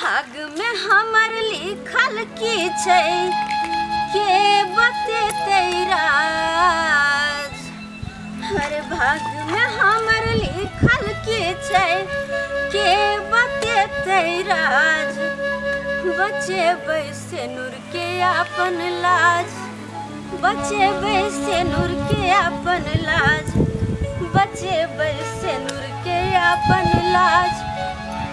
भाग में हमर लिखल की छै के बतेतै राज। हर भाग में हमर लिखल की छै के बतेतै राज। बचेबै सिनुर के अपन लाज, बचेबै सिनुर के अपन लाज, बचेबै सिनुर के अपन लाज,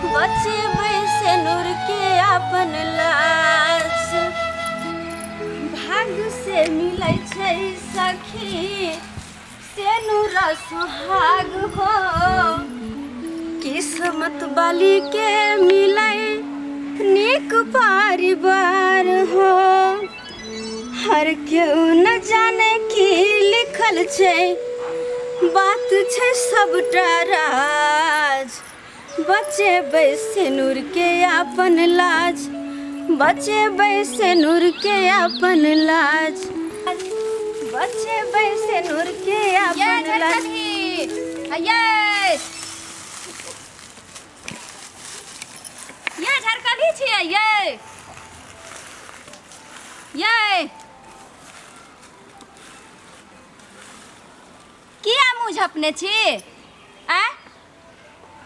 बचेबै सिनुर के अपन लाज। भाग से मिलै छै सखी सिनुर सुहाग हो, किस्मत वाली के मिलै नीक परिवार हो। हर केओ न जाने की लिखल छै, बात छै सबटा राज। बचेबै सिनुर के अपन लाज, बचेबै सिनुर के अपन लाज, बचेबै सिनुर के अपन लाज। ये झरकली छियै ये किया मुँह झपने छी?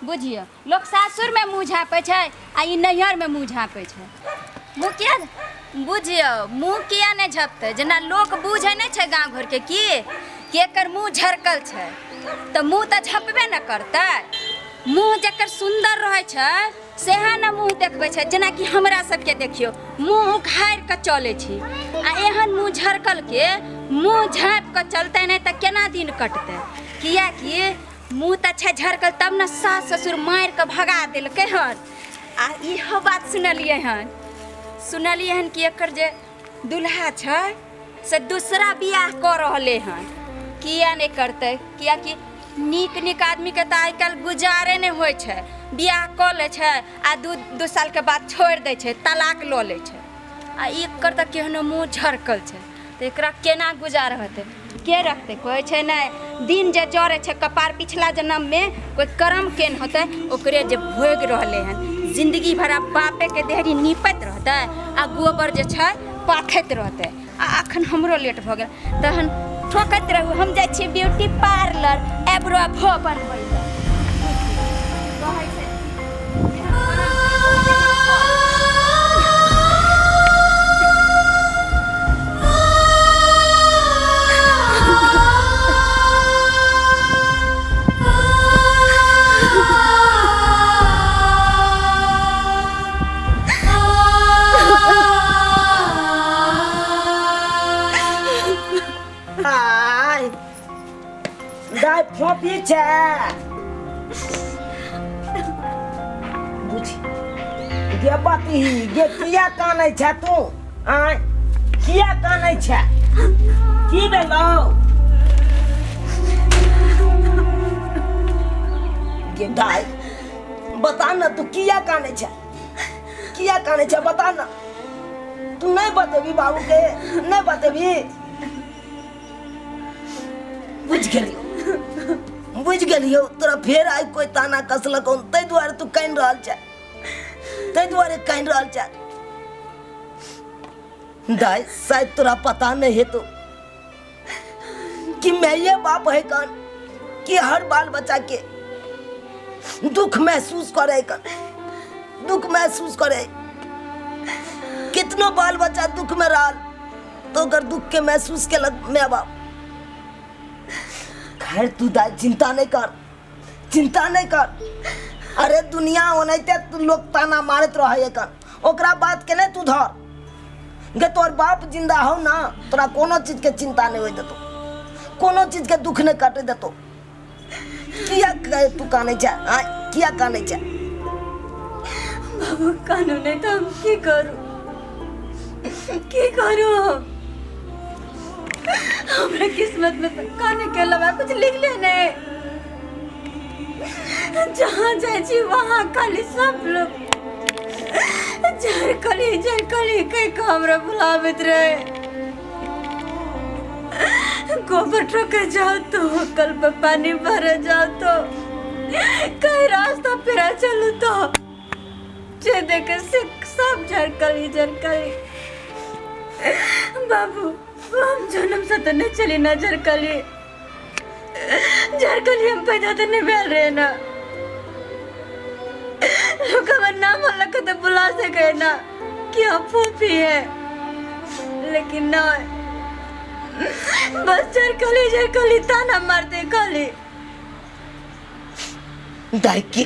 बुझियो लोग सासुर में मुँह झाँपे छै आ ई नैहर में मुँह झाँपे छै। मुँह किया बुझियो मुँह किया नहीं झपते? जेना लोग बुझे नहीं छै गाँव घर के कि एकर मुँह झरकल छै तो मुँह तो झपबे न करते। मुँह जकर सुंदर रहे छै सेहा न मुँह देखबे छै। जेना कि हमरा सबके देखियो मुँह उघारि के चले छी आ एहन मुँह झरकल के मुँह झाँप के चलते नहीं तो केना दिन कटते। किया कि मुँह तो छै झरकल तब न सास ससुर मार के भगा दिलकै हन। आ इहो बात सुनलिए हन कि एकर जे दुल्हा छै से दूसरा बियाह कर रहले हन। किया नहीं करते? किया कि नीक नीक आदमी के तो आई कल गुजारे नहीं होय छै, बियाह कर ले छै आ दू साल के बाद छोड़ दे छै, तलाक लो ले छै। आ एकर तो केहनो मुँह झरकल छै तो एकरा केना गुजार होते? के रखते? कोई छै नहीं। दिन जे जरे छै कपार पिछला जन्म में कोई कर्म केन होते ओकरे जे भोग रहले हन। जिंदगी भरा बापे के देहरी नीपत रहते आ गोबर जे छै पाथैत रहते। आ अखन हमरो लेट भ गेल तहन ठोकत रहू। हम जाइ छी ब्यूटी पार्लर एब्रो भो बनबै लए। फोपी छै बुझी गे बाती गे किया कानै छै तू? किया कानै छै? की भेलौ? गे दाई बता न तू किया कानै छै? किया कानै छै बता न। तू नहीं बतेबी बाबू के? नहीं बतेबी? बुझ गेलियो तोरा फेर आई कोई ताना कसलक तै दुआरे तू काइन रहल छै, तै दुआरे काइन रहल छै। दाई शायद तोरा पता नहीं है तो कि मैं ये बाप है कन कि हर बाल बच्चा के दुख महसूस करे कन, दुख महसूस करे। कितनो बाल बच्चा दुख में रहल तो अगर दुख के महसूस केलक मैं बाप। खैर तू दाई चिंता नहीं कर, चिंता नहीं कर। अरे दुनिया ओनैते तू लोग ताना मारत रहे कन ओकरा बात के नहीं तू धर। गे तोर बाप जिंदा हो ना तोरा कोनो चीज के चिंता नहीं हो देतो, कोनो चीज के दुख नहीं कटे देतो। किया तू काने जा? किया काने जा? बाबू कानू नहीं तो हम की करू? की करू? हमरा किस्मत में तो काने के अलावा कुछ लिखले नहीं। जहाँ जाए छी वहाँ खाली सब लोग झरकली झरकली कई को हमरा बुलावत रहे। गोबर ठोके जाओ तो कल पे पानी भरे जाओ तो कहीं रास्ता फिरा चलो तो जे देखे से सब झरकली बाबू हम जन्म से तो नहीं चली ना झरकली हम पैदा तो नहीं भेल रहे ना लोग हमारा नाम अलग तो बुला सके ना कि हम फूफी है, लेकिन नहीं, बस झरकली ताना मारते खाली। दाई की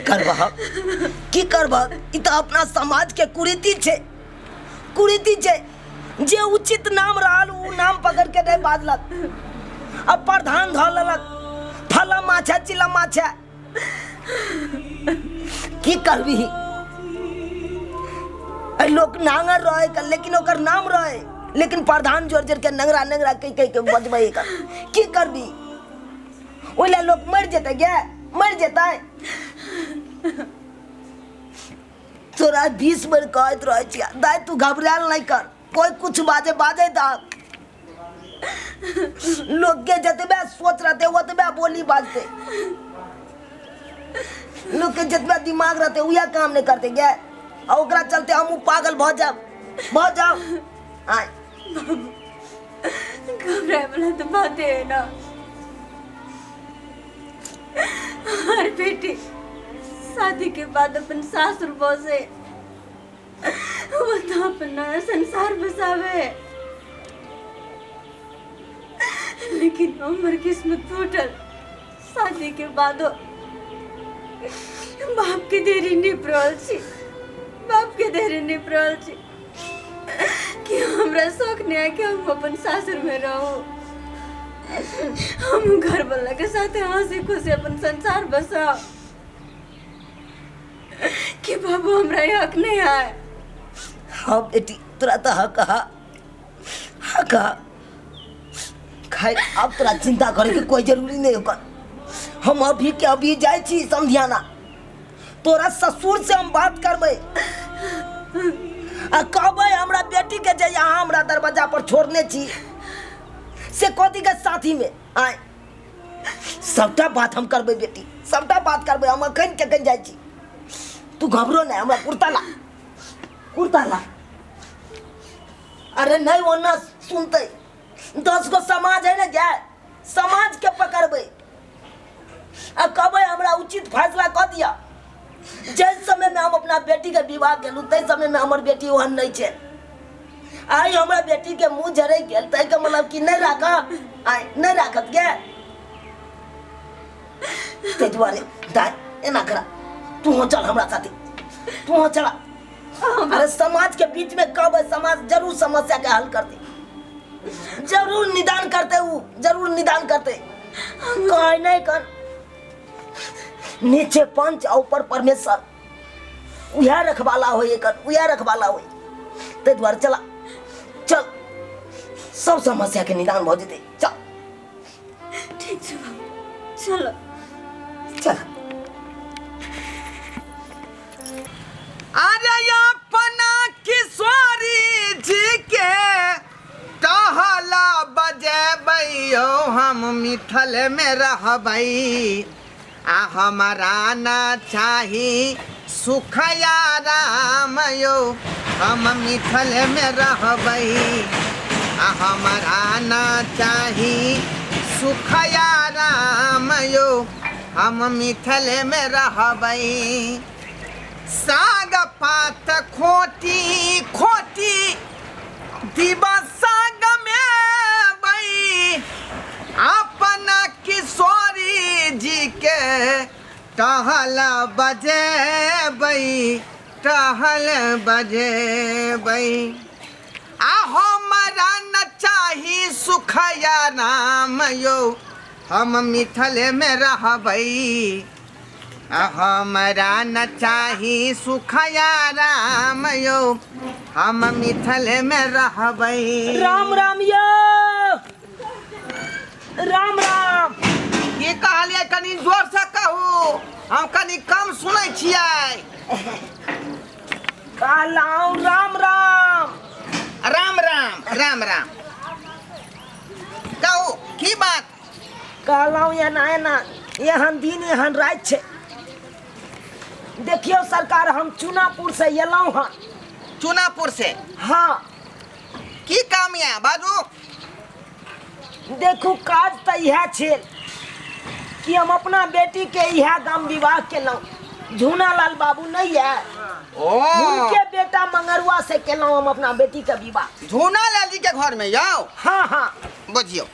करबा ई तो अपना समाज के कुरीति छे जे उचित नाम रहल उ नाम पकड़ के नहीं बाजलक, अब प्रधान ध लेलक फला माछा चिला माछा। की करबी लोग नांगर रहे कर, लेकिन ओकर नाम रहे, लेकिन प्रधान जोर जोर के नंगरा कह के बजबे कर। की करबी ओला लोग मर जेते गे, मर जेते। तोरा 20 बार कहत रहे छिया दाई तू घबराल नहीं कर, कोई कुछ बाजे दा लोग के जतबे सोच रहते ओतबे बोली बाजते, लोग के जतबे दिमाग रहते उया काम नहीं करते गे, और ओकरा चलते हम पागल भ जाओ। आय घबराए वाला तो बातें है ना। हमारी बेटी शादी के बाद अपन सासुर बसे वो तो अपना संसार बसावे, लेकिन हमारी किस्मत टूटल। शादी के बाद बाप के देरी निपरल छी कि हमरा शौक नहीं है कि हम अपन सासुर में रहो, हम घर वाला के साथ हंसी खुशी अपन संसार बसाओ। कि बाबू हमरा हक नहीं है। हाँ बेटी तोरा तो हक खाए, अब तोरा चिंता करे के कोई जरूरी नहीं होकर। हम अभी के अभी जाए छी समझियाना, तोरा ससुर से हम बात करबे आ कहबे हमरा बेटी के जे यहाँ हमरा दरवाजा पर छोड़ने छी से कथी के साथी में आए। सबटा बात हम करबे बेटी, सबटा बात करबे। हम अखन के जाए छी, तू घबरो नहीं, हमरा कुर्ता ला। अरे नहीं वो न सुनते, 10 गो समाज है ना जाए, समाज के पकड़बे आ कहबे हमरा उचित फैसला कर दिया। जिस समय में हम अपना बेटी के विवाह केलू तै समय में हमर बेटी ओहन नहीं छे। आई हमरा बेटी के मुंह झरे गेल तै के मतलब कि नहीं राखत गे। ते दुआरे दाई एना करा, तू हो चल हमरा साथे, तू हो चला। अरे समाज के बीच में कब समाज जरूर समस्या के हल करते, जरूर निदान करते। कहीं नहीं कर, नीचे पंच और ऊपर परमेश्वर, उया रखवाला हो ते द्वार चल सब समस्या के निदान हो जेते। चल ठीक है चलो चल। अरे अपना किशोरी जी के टहला बजेबै हम मिथल में रहबै, आ हमारा न चाही सुखया राम यो हम मिथल में रहबै, आ हमारा न चाही सुखया राम यो हम मिथल में रहबै। साग पात खोटी दिवस साग में बई, अपना किशोरी जी के टहल बजेबै। आ हमरा न चाही सुखया राम यो हम मिथल में रहबै, हमरा न चाही सुखया राम यो हम मिथल में रहबै। राम यो राम की कहलिए कनी जोर से कहू, हम कनी कम सुनै छियै। कहलाऊ राम कहू की बात। कहलाऊ एना एहन दिन एहन रात छे देखियो सरकार, हम चुनापुर से एलौं हन। चुनापुर से हाँ, की काम है बाजू? देखू काज तो यह छे कि हम अपना बेटी के यह गाम विवाह केलौं। झूनालाल बाबू नहीं है, ओ उनके बेटा मंगरुआ से केलौं हम अपना बेटी के विवाह। झूनालाल जी के घर में जाओ। हाँ हाँ, बुझियो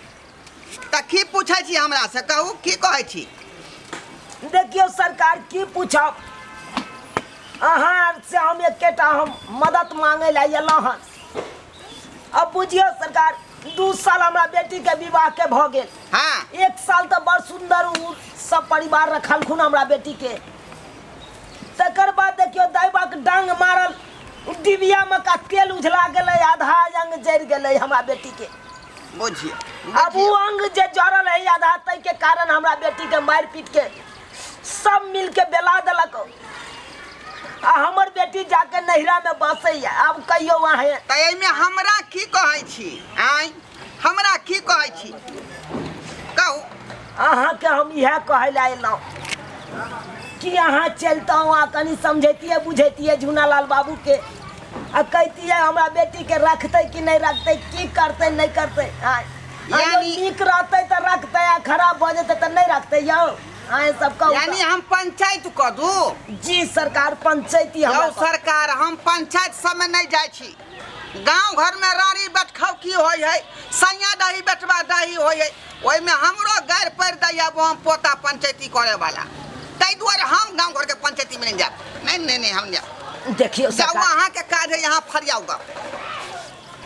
त की पूछै छी हमरा से, कहू की कहै छी? देखियो सरकार, की पूछब अहाँ से हम एकेटा हम मदद मांगे ला एलौं हन। अब बुझियो सरकार, 2 साल हमरा बेटी के विवाह के भ गेल। हाँ 1 साल तो बड़ सुंदर उ सब परिवार रखल खुन हमरा बेटी के। तकर बाद देखियो दैबक डांग मारल, डिबिया में का तेल उझला गेलै, आधा अंग जड़ गेलै हमरा बेटी के। बुझियो अब वो अंग जे जड़ल है आधा, तै के कारण हमरा बेटी के मार पीट के सब मिल के बेला देलक। आ हमर बेटी जाके नहिरा में बसै है। अब कहियो वहाँ है त एमे हमरा की कहै छी? आइ हमरा की कहै छी कहू? अहाँ के हम यह कहे ला एलौं कि अहाँ चलतौ आ कनी समझैतिए बुझैतिए झूनालाल बाबू के, आ कहतिए हमरा बेटी के रखते कि नहीं रखते, की करते नहीं करते। यानी नीक रहते तो रखते, आ खराब भ जेते तो नहीं रखते। यौ आए सब कहू, यानी हम पंचायत क दू? जी सरकार, पंचायती यौ हम सरकार, हम पंचायत सब में नहीं जाय छी। गांव घर में रारी बैठखौ की होय है, सैया दही बेटवा दही होय है, ओय में हमरो गैर पड़ दैया हम पोता पंचायती करे वाला। तै दुआरे हम गांव घर के पंचायती में नहीं जाब। नहीं हम जाब। देखियो जाऊ, सरकार, अहाँ के काज है यहाँ फरियाउ गा।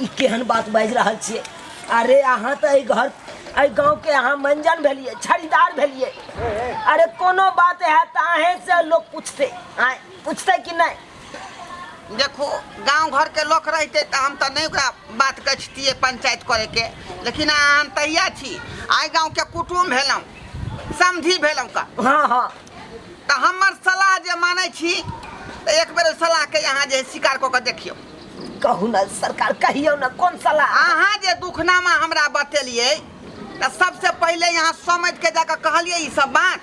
ई केहन बात बाजि रहल छियै? अरे अहाँ तो घर एहि गाँव के अहाँ मंजन भेलिए, छड़ीदार भेलिए। अरे कोनो बात है तो अहें से लोग पूछते, पूछते कि नहीं? देखो गांव घर के लोग रहते तो हम तो नहीं ओकरा बात कछतिए पंचायत करे के, लेकिन हम तैया छी। आइ गांव के कुटुम भेलौं, समझी भेलौं का। हाँ हाँ, तो हमर सलाह जे मानै छी, तो एक बेर सलाह के यहाँ जे स्वीकार कऽ के देखियो। कहू ना सरकार, कहियो ना कोन सलाह। अहाँ जे दुखनामा हमरा बतेलिए, तो सबसे पहले यहाँ समझ के जाकर कहलिए ई सब बात,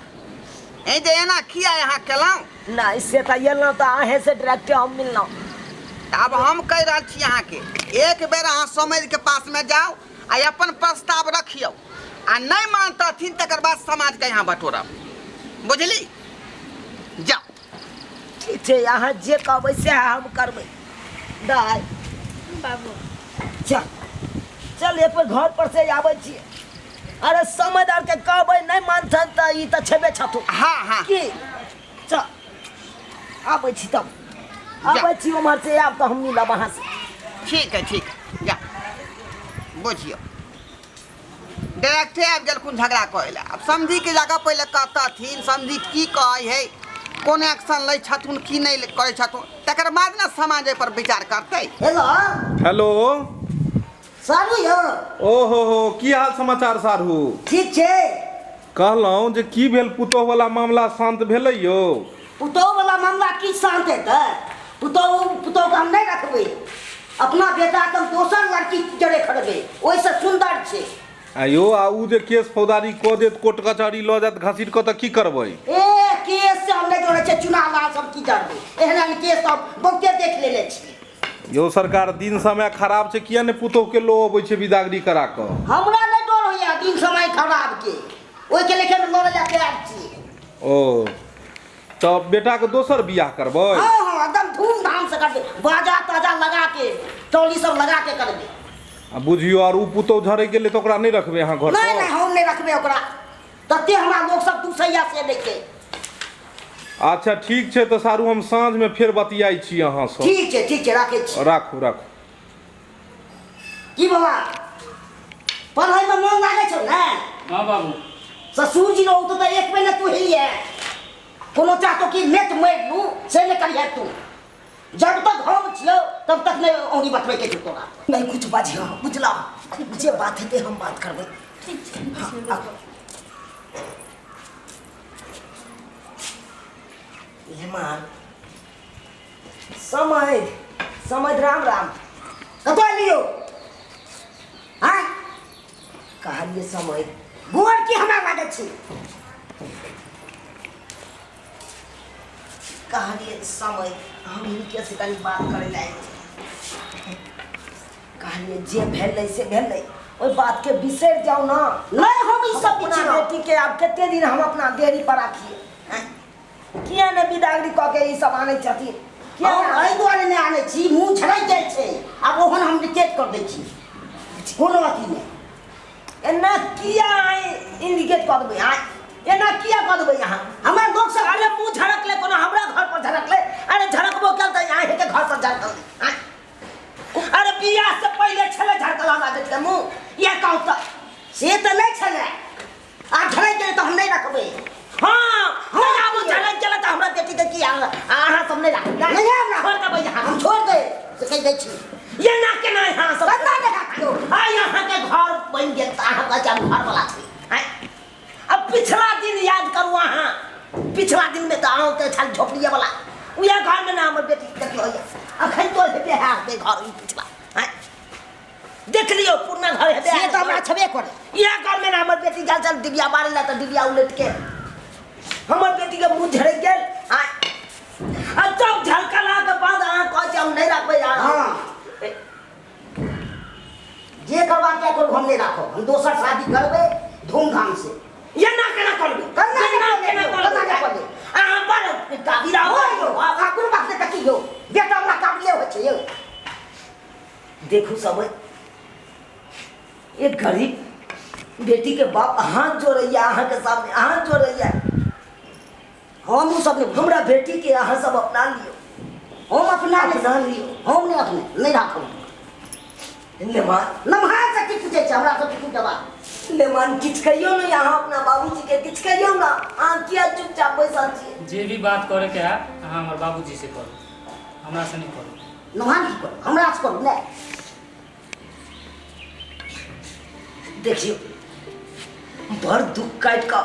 ए जे एना किया यहाँ केलौं। ना इससे तो एलौं तो अहें से डायरेक्ट हम मिललौं। अब हम कह रहल छी अहाँ के, एक बेर अहाँ समझ के पास में जाओ आ अपन प्रस्ताव रखियो, आ नहीं मानतथिन तकर बाद समाज के यहाँ बटोरब। बुझली? जाओ। ठीक है, अहाँ जे कहबै से हम करबै। दाई बाबू चल चल, एक बेर घर पर से आबै छियै। अरे समझदार के कहबै नहीं मानथन तो ई तो छेबे छथु। हाँ हाँ की चल आबै छी, तब आबै छी उम्हर से, आब तो हम मिलब वहाँ से। ठीक है जा। बुझियो डायरेक्टे आबि गेलखुन झगड़ा कहै ला। अब समझी के जगह पहले कहतथिन, समझी की कहै है, कोन एक्शन लै छथुन की नहीं करै छथुन, तकर बाद ना समाज पर विचार करतै। हेलो सारू यौ। ओहो की हाल समाचार सारू? ठीक छै। कहलहुँ जे की भेल, पुतोह वाला मामला शांत भेलै यौ? पुतोह वाला मामला की शांत हेतै? पुतोह के हम नहीं रखबै, अपना बेटा के हम दोसर लड़की जड़े खड़बै, ओहिसँ सुंदर छै। आयो आ उ जे केस फौजदारी कऽ देत, कोर्ट कचहरी लऽ जात घसीट कऽ, तऽ की करबै? केस से हम नहीं जोड़े छै, चुनाव लाल सब की जड़बै, एहन केस सब बहुते देख लेले छी। यो सरकार, दिन समय खराब छै, किया ने पुतोह के लो अबै छै विदागरी करा कऽ? हमरा नहीं डर होइया दिन समय खराब के, ओइ के लेके लड़ ले तैयार छी। ओ तब बेटा के दोसर बियाह करबै? हाँ एकदम धूमधाम से करबै, बाजा ताजा लगा के, टोली सब लगा के करबै। आ बुझियो, और उ पुतोह झरै गेलै तऽ ओकरा नहीं रखबै अहाँ घर पर? नहीं हम नहीं रखबै ओकरा, तते हमरा लोग सब दूसैया से लेके। अच्छा ठीक छै, तऽ सारू हम साँझ में फेर बतियाइ छी अहाँ सँ। ठीक छै, राखै छी। राखू। की बाबा, पढ़ाई में मन लागे छौ ने? हाँ बाबू। ससुर जी रहू तो एक महीने तू ही है, कोनो चाहतो कि नेट मार लू से नहीं करिए तू। जब तक हम छियो तब तक नहीं औरी बतबै के तोरा नहीं कुछ बाजियो, बुझला? जे बात हेते हम बात करबै। मेहमान समझ राम कतो लियो। हाँ कहलिए समय गोर की हमरा लागे छी। कहलिए समय हम इनके से कनी बात करे लायक कहलिए जे भेलै से भेलै ओई बात के बिसर जाओ ना। नहीं हम ई सब अपना बिछड़ा बेटी के अब कितने दिन हम अपना देरी पर राखिए हैं? किया ने बिदागरी कह के ई सब आनै छथिन किया हम ने एहि दुआरे नहि आनै छी मुँह झड़क जाइ छै आब ओहन हम निकेट कर दै छी कोनो अथी नहि। एना किया इंडिकेट कर देबै आय एना किया कर देबै यहाँ हमरा लोक सब अरे मुंह झड़क ले कोनो हमरा घर पर झड़क ले अरे झड़कबो कल त यहाँ के घर पर झड़कल आय अरे बियाह से पहले छले झड़कल हमरा देख के मुंह ये कहू त से तऽ नहि छलै आ झड़क गेलै तऽ हम नहि रखबै। हां हम आब झड़क गेल त हमरा बेटी के की अहाँ सब नहीं राखब नहीं हमरा छोड़ देबै यहाँ हम छोड़ दे से कहि दै छी ये ना केना यहाँ सब कतना ने राखियो आ यहाँ के घर बन गेल त अहाँ का जब घर वाला छै आय अब पिछला दिन याद करू अहाँ पिछला दिन में तो अहाँ के छल झोपड़िया वाला उया घर में ना हमर बेटी देखी होइया अखन तो हेबे है के घर ई पिछला हैं देख लियो पुरना घर हेबे से तऽ हमरा छबे करे इहा घर में ना हमर बेटी गल चल डिबिया मारे ला तो डिबिया उलट के हमर बेटी के मुंह झड़क गेल आ तब झलकला के बाद अहाँ कह हम नहीं रखबै हाँ जे करवा क्या करू हम नहीं राखो हम दोसर शादी करबै धूमधाम से ये ना केना करबै कन्ना ये ना केना केना करबै करबै अहाँ बड़ काबिरा हो हो यो आ कोनो बात नहि कथी यो बेटा हमरा काबिले होइ छै यो। देखो सब एक गरीब बेटी के बाप हाथ जोड़ैया अहाँ के सामने हाथ जोड़ैया हम सब ने हमरा बेटी के अहाँ सब अपना लियो हम अपना ले अपना लियो हम नहीं अपने नहीं राखब लेमान नमहार से की पूछे छै हमरा सब की जवाब लेमान किछ कहियो ना यहाँ अपना बाबूजी के किछ कहियो ना अहाँ किया चुपचाप बैसल छी जे भी बात करे के है अहाँ हमर बाबूजी से करू हमरा से नहीं करू। नमहार की करू हमरा से करू नहीं देखियो बड़ दुख काट का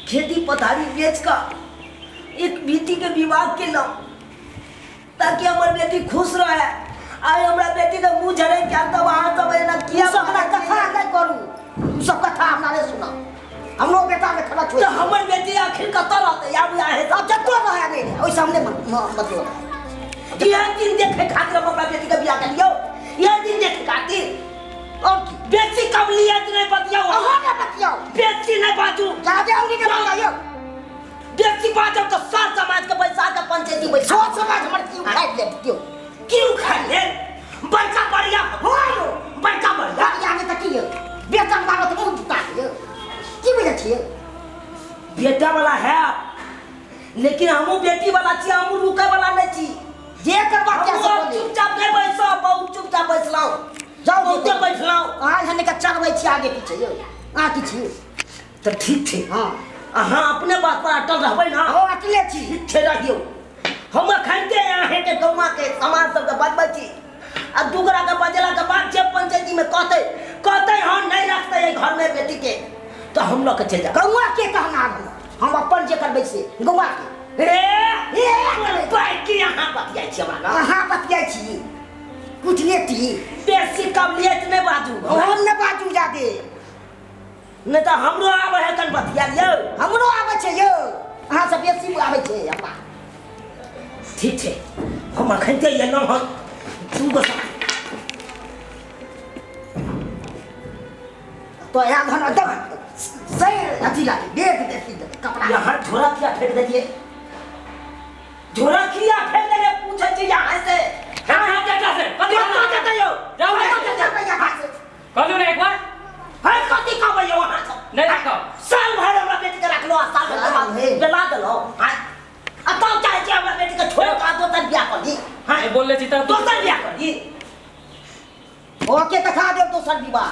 खेती पथारी बेच का एक बेटी के विवाह के लो ताकि हमार बेटी खुश रहे आई हमरा बेटी के मुंह झड़े क्या तब वहां सब ना किया सब हमरा कथा नहीं करू सब कथा हमरा नहीं सुना हमरो बेटा में खड़ा छोड़ तो हमर बेटी आखिर कत रहते या बुआ है अब जत्तो रहे नहीं ओइ सामने मतलब यह दिन देखे खातिर हम अपना बेटी का बियाह कर लियो यह दिन देखे खातिर और की बेटी कब लिया नहीं बतियाओ अहाँ ने बतियाओ बेटी नहीं बाजू जादे औरी के बताइयो बेटी बाजू तो सार समाज के पैसा का पंचायती पैसा सोच समझ हमर की उठाइ ले क्यों खा ले बड़का बढ़िया हो यो बड़का बढ़िया या में तकी यो बेटा मानो तो मुंह ता यो की बुझे छिए बेटा वाला है लेकिन हमू बेटी वाला छी हमू रुके वाला नहीं छी जे करबा क्या हम सब बोले चुपचाप नहीं बैसो बहुत चुपचाप बैसलाओ जाओ बहुते बैठलाओ आज हने का चढ़बै छी आगे पीछे यो आ की छी तो ठीक छे हां अहाँ अपने बात पर अटल रहबै ना हो अकेले छी ठीक छे रहियो हम खनते यहाँ के गौवा के समाज सब के बजबै छी आ दुगरा के बजला के बाद जे पंचायती में कहते हम नहीं रखते ये घर में बेटी के तो हम लोग के चल जा गौवा के कहना हम अपन जे करबै से गौवा के ए बाकी यहाँ बतियाई छी हमरा कहाँ बतियाई छी कुछ लेती बेसी काबिलियत नहीं बाजू हम ने बाजू जादे नहीं तो हमरो आवे है कन बतिया लियो हमरो आबै छै यो अहाँ सब बेसी आबै छै हमरा ठीक छे हम अखन ते ये न हम तू बस तो यहाँ धन दब सही अथी लागे देख देती कपड़ा यहाँ झोरा किया फेंक देलिए झोरा किया फेंक देलिए पूछे छी यहाँ से हाँ चाचा से कथी तो कहते हो जाओ कहलू ना एक बार है कथी कहबै यो वहां से नहीं रखो साल भर हमरा बेटी के रखलो साल भर के बाद बेला देलो हां आ तो चाहे छी हमरा बेटी के छोड़ का दोसर बियाह कर दी हां ये बोल ले छी तब दोसर बियाह कर दी ओके तखा देव दोसर विवाह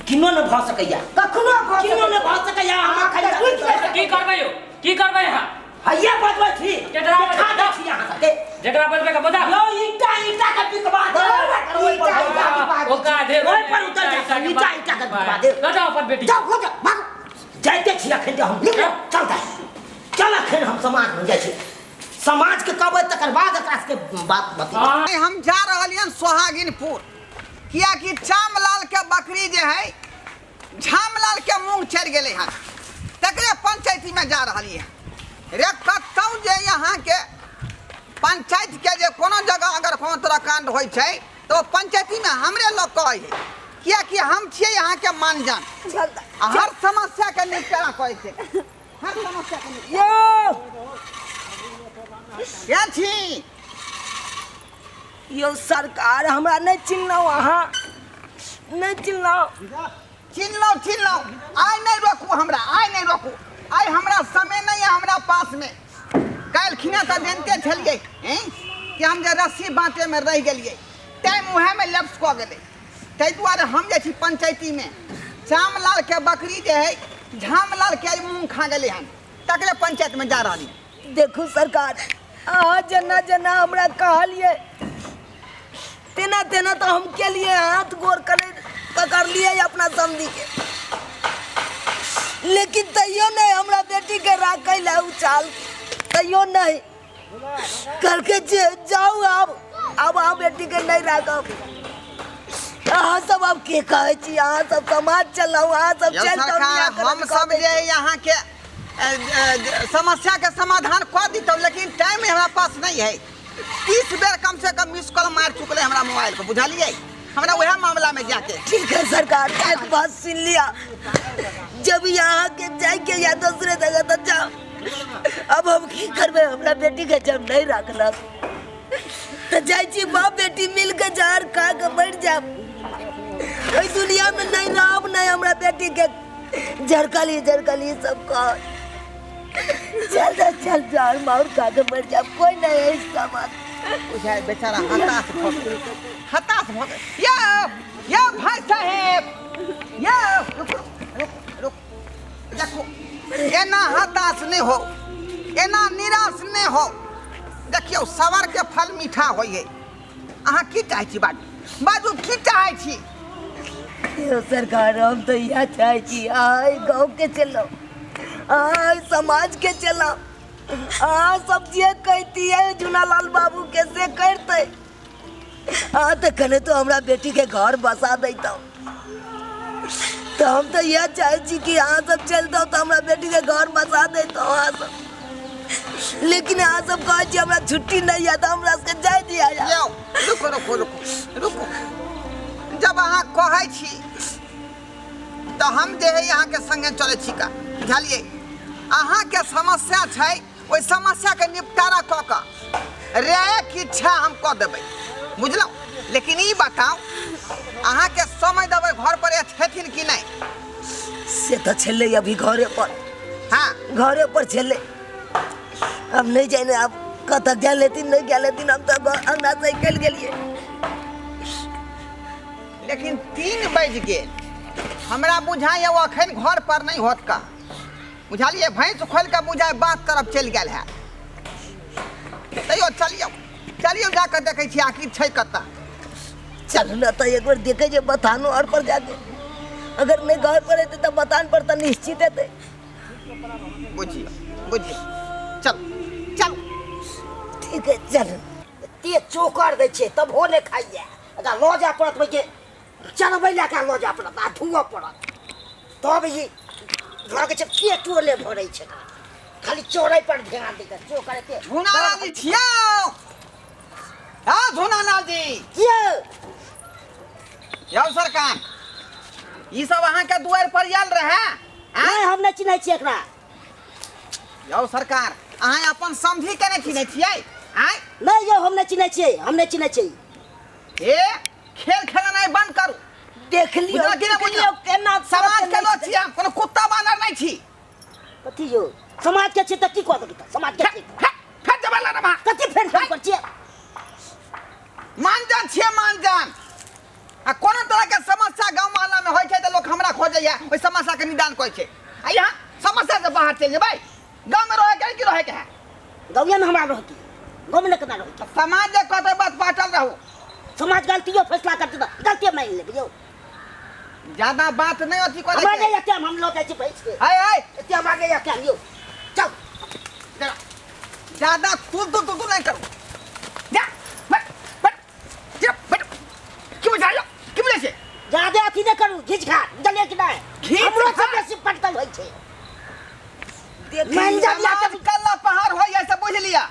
किनो न भ सकैया कखनो भऽ किनो न भ सकैया हम खाली की करबै यो की करबै यहाँ हैया बजबै छी केकरा खा दे छी यहाँ से जेकरा बजबै के बजा यो ईटा के बिकवा दे ओ का दे ओए पर उतर जा ईटा के बिकवा दे ल जाओ अपन बेटी जाओ हो जा भाग जाइते छी अखन जे हम चल चल अखन हम समाज में जाइ छी समाज के कहबै तकर बाद एकरा के बात बता हम जा रहलियन सोहागिनपुर किया कि चामलाल के बकरी जे है झामलाल के मुंह चढ़ गेले हन तकरे पंचायती में जा रहलिए रे कतौ जे यहाँ के पंचायत के जे कोनो जगह अगर कोनो तरह कांड होइ छै तो पंचायती में हमरे लोग कहे है कियाकि हम छियै यहाँ के मानजान हर समस्या के निपटारा करे छै हर समस्या के क्या छी यो सरकार हमरा नहीं चिन्हौ अहाँ नहीं चिन्हौ चिन्हलौ आइ नहीं रोकू हमरा आइ नहीं रोकू आइ हमरा समय नहीं है हमरा पास में काल खिना तो जानते छलिए कि हम जे रस्सी बाँटे में रह गलिए टाइम उहे में लैप्स कऽ गेलै ताहि दुआरे हम जे छी पंचायती में श्यामलाल के बकरी जे है झामलाल के मुँह खा गेलै हन तकरे पंचायत में जा रही देखू सरकार अहाँ जना जना हमरा कहलिए तेना तेना तो हम के लिए हाथ गोर पकड़ लिए अपना समझी के लेकिन तैयो नहीं हमरा बेटी के राखै ला उचाल तैयो नहीं करके जाऊ अब अहाँ बेटी के नहीं राखब अहाँ सब अब के कहे छी अहाँ सब समाज चलाऊ अहाँ सब चल हम सब जे यहाँ के समस्या के समाधान कर दितौ लेकिन टाइम हमारा पास नहीं है 30 बेर कम से कम मिस कॉल मार चुकले हमरा मोबाइल को बुझलिए हमरा वह मामला में जाके ठीक है सरकार एक बात सुन लिया जब यहाँ के जाके या दूसरे जगह तो जाओ अब हम की करबे हमरा बेटी के जब नहीं रखल तो जाई बाप बेटी मिल के जहर खा के बैठ जाब इस दुनिया में नहीं रहब नहीं हमरा बेटी के झरकली सब कह चल जहर मार खा के बैठ जाब कोई नहीं है इसका बात बुझाए बेचारा हताश भ या भाई साहेब या रुक देखो एना हताश नहीं हो एना निराश नहीं हो देखियो सबर के फल मीठा होइए अहाँ की चाहे छी बाजू की चाहे छी सरकार हम तो यह चाहे छी आय गाँव के चलो आय समाज के चलो हाँ सब जे कहती है झूनालाल बाबू कैसे करते हाँ तो कने तो हमरा बेटी के घर बसा देता तो हम तो यह चाहे छी कि हाँ सब चलता तो हमरा बेटी के घर बसा देता हाँ सब लेकिन हाँ सब कहे हमरा छुट्टी नहीं है तो हमरा से जाए दिया जाए रुको जब अहाँ कहे छी तो हम जे है यहाँ के संगे चले छी का बुझलिए अहाँ के समस्या छै ओई समस्या के निपटारा क के राय की इच्छा हम क देबै बुझलौ लेकिन ई बताओ अहाँ के समय देबै घर पर छथिन कि नहीं से तो छले अभी घरे पर हाँ घरे पर छले अब नहीं जाने अब कतक जा लेती नहीं जा लेती हम तो अंगना से निकल गेलिए लेकिन 3 बज गेल हमरा बुझाइए वो अखन घर पर नहीं होत का बुझलिए भैंस खोल के बुझाए बात तरफ चल गया है तैयो चलियो जाकर देखे छी आखिर छै कत्ता चल ना तो एक बार देखे जे बतानो और पर जाके अगर नहीं घर पर रहते तो बतान पर तो निश्चित है बुझिए चल ठीक है चल ते चोकर दै छै तब हो ने खाइए अगर लो जा पड़त भाई चलबै ला के लो जा पड़त आ धुआ पड़त तब ये घर के के टोले भरै छै खाली चोरै पर ध्यान दे के चोकर के झुनालाल जी छियो हां झुनालाल जी यौ सरकार ई सब अहाँ के दुआर पर आयल रहे नहीं हम नहीं चिन्है छी एकरा यौ सरकार अहाँ अपन समझी के नहीं चिन्है छियै आय नहीं यो हम नहीं चिन्है छी ए खेल खेलनाइ बंद करू देख लियो केना समाज के लोग छी हम कोनो कुत्ता बानर नहीं छी कथी यो समाज के छी त की कह देबै समाज के छी फेर जबला रे कथी फेर पर छी मानजान छियै मानजान आ कोनो तरह के समस्या गांव मोहल्ला में होय छै त लोग हमरा खोजैया ओइ समस्या के निदान करै छै आ यहाँ समस्या से बाहर चल जेबै गांव में रहे के कि रहे के है गाँव में हमरा रहती गाँव में केना रहती समाज जे कहते बात बाटल रहू समाज गलतियों फैसला करते तो गलती मान ले बुझो ज्यादा बात नहीं होती करे हमारे या क्या हम लोग ऐसे भैंस के हाय इतने हमारे या क्या यो चल ज्यादा तू नहीं करो जा बट क्यों जा लो क्यों बोले छे ज्यादा अथी नहीं करू घिच खा जले कि नहीं हमरो से बेसी पटल होय छै देख मान जा कल्ला बाहर हो ऐसे बुझ लिया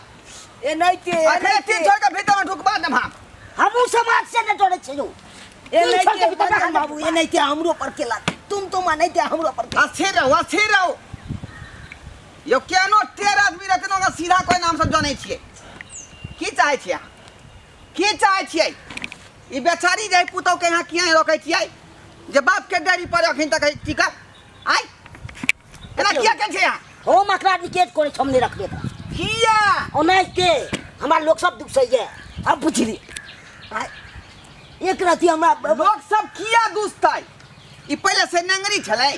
ए नहीं ते अखरे तीन छोड़ के भीतर में ढुकबा देम हम हमू समाज से न जोड़े छियो ए नहीं छोड़ के ते भीतर बंधन बाबू ए नहीं ते हमरो पर केला तुम तो माने ते हमरो पर के अस्थिर रहो यो केनो 13 आदमी रहते ना सीधा कोई नाम से जाने छिए की चाहे छिए की चाहे छिए ई बेचारी जे पुतौ के यहाँ किया रखै छिए जे बाप के डायरी पर अखन तक टिका आई एना किया के छै यहाँ हो मकरा निकेट कोने हमने रख देता किया ओने के हमार लोग सब दुख सही है अब बुझली एक राती हमरा लोग सब किया दुस्तै ई पहले से नंगरी छलै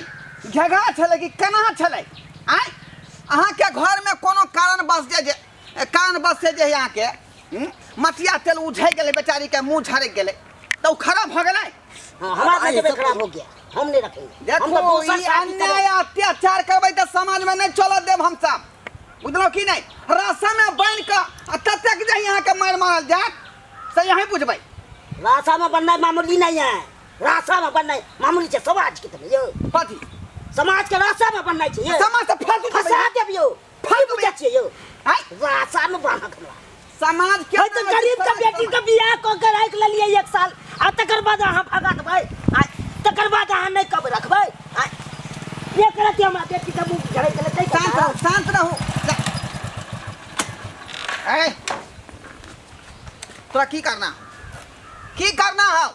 घेघा छलै कि कना छलै आई अहाँ के घर में कोनो कारण बस जे यहाँ के मटिया तेल उझै गेलै बेचारी के मुंह झड़ गेलै तो खराब भ गेलै हां हमार नजर खराब हो गया हम नहीं रखेंगे हम तो देखो दूसरा ई शादी अन्याय अत्याचार करबै त समाज में नहीं चलत देब हम सब बुझलो कि नहीं रास्ता में बन के ततक जे यहाँ के मारल जात से यही बुझबै रास्ता में बनना मामूली नहीं है रास्ता में बनना मामूली है समाज के तरह यो कथी समाज के रास्ता में बनना चाहिए समाज से फालतू फंसा देबियो फालतू चाहिए यो आई रास्ता में बना खला समाज के तो गरीब का बेटी का बियाह को के राख ले लिए 1 साल आ तकर बाद हम भगा देबै आ तकर बाद हम नहीं कब रखबै आ ये करत हमरा बेटी का मुंह झड़ै गेलै शांत रहो ए तोरा की करना है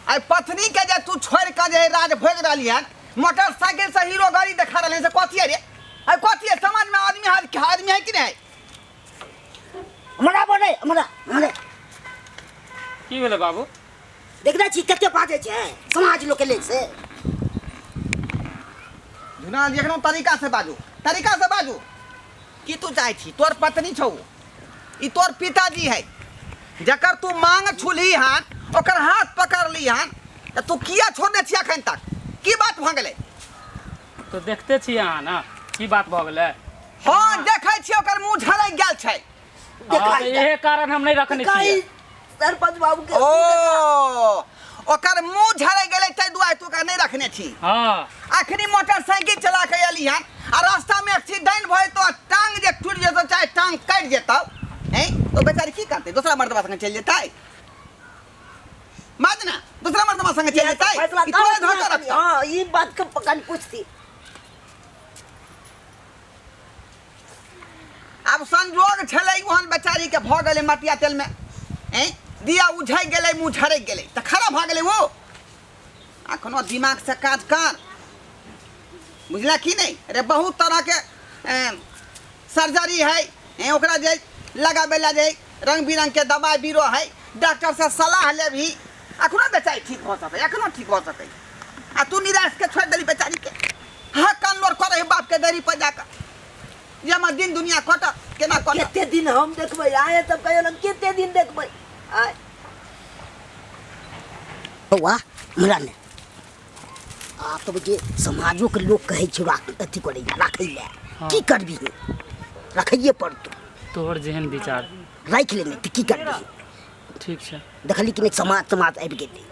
आई पत्नी के जे तू छोड़ के जे राज भोग रहली है मोटरसाइकिल से हीरो गाड़ी दिखा रहे से कथी है रे आई कथी है समाज में आदमी है कि नहीं हमरा बोले हमरा की भेलै बाबू देखना छी कते बाजे छै समाज लोग के ले से जुना देखनो तरीका से बाजू की तू चाहे छी तोर पत्नी छौ ई तोर पिताजी है जकर तू मांग छुली हन ओकर हाथ पकड़ ली हन त तू किया छोड़ने छिया अखन तक की बात भ गेलै तो देखते छी अहाँ ना की बात भऽ गेलै हां देखै छी ओकर मुंह झरै गेल छै हाँ, तो यही कारण हम नहीं रखने छियै सरपंच बाबू के ओ ओकर मुंह झरै गेलै तै दुआरे तू का नहीं रखने छी हाँ अखनी मोटरसाइकिल चला के एली हन आ रास्ता में एक्सीडेंट भइ तो टांग जे टूट जेतो चाहे टांग कट जेतो हैं तो बेचारी की करते दूसरा मर्दबा संग चल जेतै माजना दूसरा मर्दबा संग चल जेतै ई तोरे घर का रखता हां ई बात के पकड़ पूछती अब संजोग छलै ओहन बेचारी के भ गेलै मटिया तेल में हैं दिया उझै गेलै मुंह झरै गेलै त खराब भ गेलै वो अखनो दिमाग से काज कर बुझला कि नहीं अरे बहुत तरह के सर्जरी है ओकरा जे लगाबे ला जे रंग बिरंग के दवाई बीरो है डॉक्टर से सलाह ले भी अखनो बेचारी ठीक हो सकते आ तू निराश के छोड़ देली बेचारी के हाँ कान लोर करे बाप के दरी पर जाकर ये मैं दिन दुनिया कट केना कट केते दिन हम देखबै आए तब कहियो न केते दिन देखबै आए वाह हमरा ने आप तो जे समाजो के लोग कहे छै अथी करे राखै ले की करबी रखैये पड़तो तोहर जेहन विचार राख ले नहीं की करबी ठीक छै देखली कि समाज आबि गेलै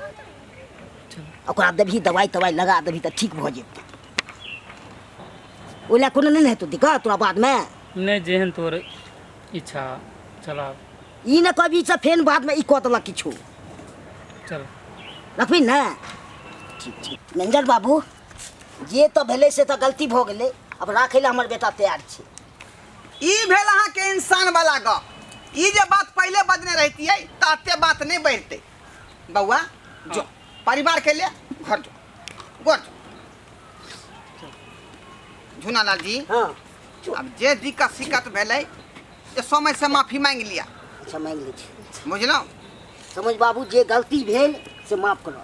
ओकरा देबही दवाई लगा देबही तऽ ठीक भऽ जेतै ओला कोनो नहीं हेतौ दिक्कत तोरा बाद में नहीं जेहन तोर इच्छा चला ई न कभी से फेन बाद में ई कह देलक किछो चल रखबी ना ठीक नंजर बाबू जे तो भेलै से तो गलती भऽ गेलै अब राखै ले हमर बेटा तैयार छै ई भेल अहाँ के इंसान वाला गप ई जे बात पहले बजने रहती ताते बात नहीं बढ़ते बउआ जो परिवार के लिए घर जो गोर झुनालाल जी हाँ अब जे दिक्कत शिकत भेलै जे समय से माफी मांग लिया अच्छा मांग लै छी बुझलौ समझ बाबू जे गलती भेल से माफ करो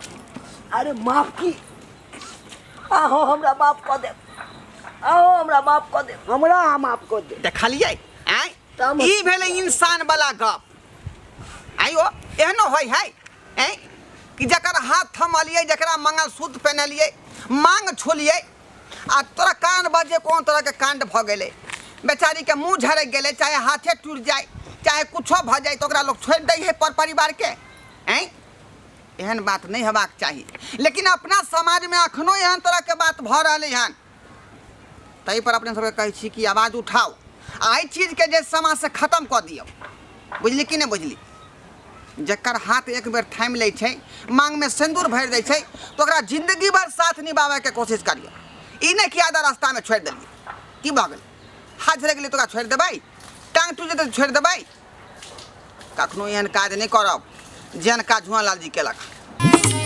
अरे माफ की आहो हमरा माफ कर दे आओ हमरा माफ कर दे हमरा माफ कर दे देखलिए आय ई भेलै इंसान वाला गप आयो एहनो होय है हैं कि जकर हाथ थमलिए जकरा मंगलसूत्र पहनलिए मांग छुलिए आ तोरा कान बजे कोन तरह के कांड भ गेलै बेचारी के मुंह झड़ गेलै चाहे हाथे टूट जाए चाहे कुछो भ जाए तो ओकरा लोग छोड़ दै है पर परिवार के हैं एहन बात नहीं हेबाक चाहिए लेकिन अपना समाज में अखनो एहन तरह के बात भ रहलै हन तै पर अपने सबके कहै छी कि आवाज उठाओ आई चीज के जे समाज से खत्म कर दियो बुझली कि नहीं बुझली जकर हाथ एक बेर थामि लै छै मांग में सिंदूर भरि दै छै तो ओकरा जिंदगी भर साथ निभावे के कोशिश करियो ई नहीं कि आधा रास्ता में छोड़ देलिए की भऽ गेल हाथ झड़ गेलै तो ओकरा छोड़ देबै टांग टूट जेतै तो छोड़ देबै कखनो एहन काज नहीं करब जेहन काज हुआ लाल जी केलक